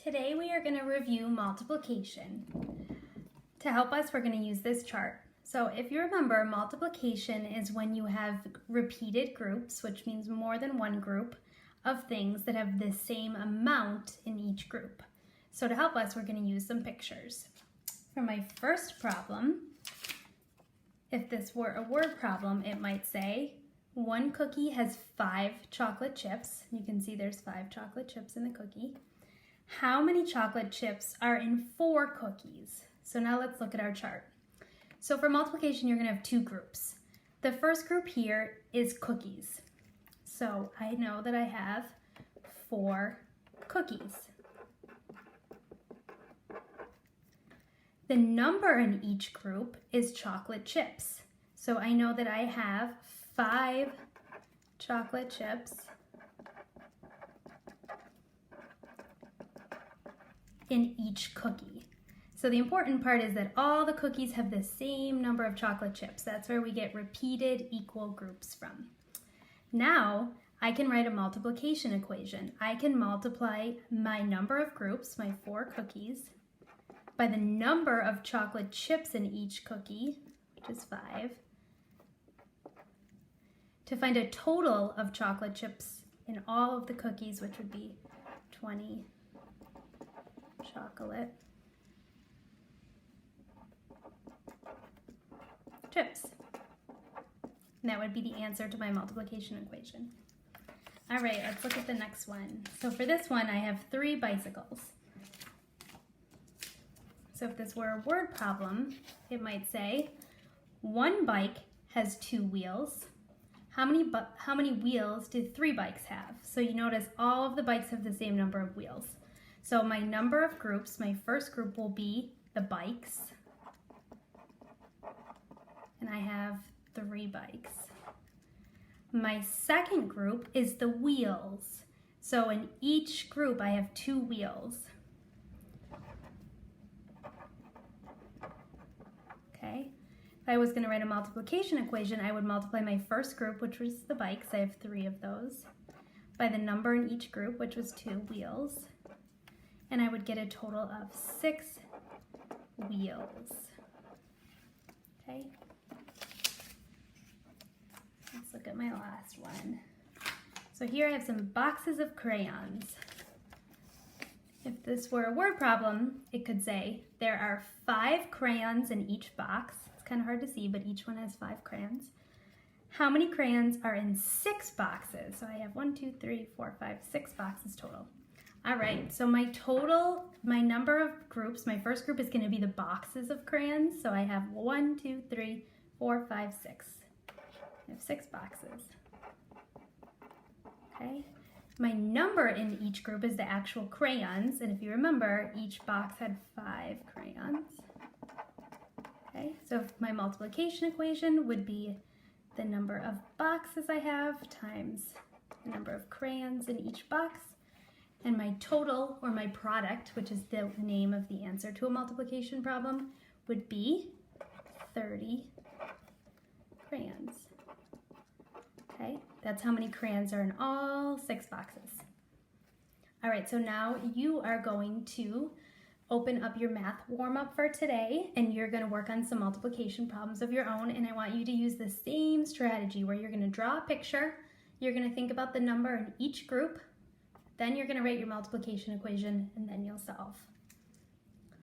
Today we are going to review multiplication. To help us, we're going to use this chart. So if you remember, multiplication is when you have repeated groups, which means more than one group of things that have the same amount in each group. So to help us, we're going to use some pictures. For my first problem, if this were a word problem, it might say, one cookie has 5 chocolate chips. You can see there's 5 chocolate chips in the cookie. How many chocolate chips are in 4 cookies? So now let's look at our chart. So for multiplication, you're going to have 2 groups. The first group here is cookies. So I know that I have 4 cookies. The number in each group is chocolate chips. So I know that I have 5 chocolate chips in each cookie. So the important part is that all the cookies have the same number of chocolate chips. That's where we get repeated equal groups from. Now I can write a multiplication equation. I can multiply my number of groups, my 4 cookies, by the number of chocolate chips in each cookie, which is 5, to find a total of chocolate chips in all of the cookies, which would be 20 chocolate chips. And that would be the answer to my multiplication equation. All right, let's look at the next one. So for this one, I have 3 bicycles. So if this were a word problem, it might say, one bike has 2 wheels. How many wheels do 3 bikes have? So you notice all of the bikes have the same number of wheels. So my number of groups, my first group will be the bikes. And I have 3 bikes. My second group is the wheels. So in each group I have 2 wheels. Okay. If I was going to write a multiplication equation, I would multiply my first group, which was the bikes, I have 3 of those, by the number in each group, which was 2 wheels. And I would get a total of 6 wheels. Okay. Let's look at my last one. So here I have some boxes of crayons. If this were a word problem, it could say there are 5 crayons in each box. It's kind of hard to see, but each one has 5 crayons. How many crayons are in 6 boxes? So I have 1, 2, 3, 4, 5, 6 boxes total. All right, so my number of groups, my first group is going to be the boxes of crayons. So I have 1, 2, 3, 4, 5, 6. I have 6 boxes. Okay. My number in each group is the actual crayons, and if you remember, each box had 5 crayons. Okay, so my multiplication equation would be the number of boxes I have times the number of crayons in each box, and my total, or my product, which is the name of the answer to a multiplication problem, would be 30 crayons. Okay, that's how many crayons are in all 6 boxes. All right, so now you are going to open up your math warm-up for today, and you're going to work on some multiplication problems of your own, and I want you to use the same strategy where you're going to draw a picture, you're going to think about the number in each group, then you're going to write your multiplication equation, and then you'll solve.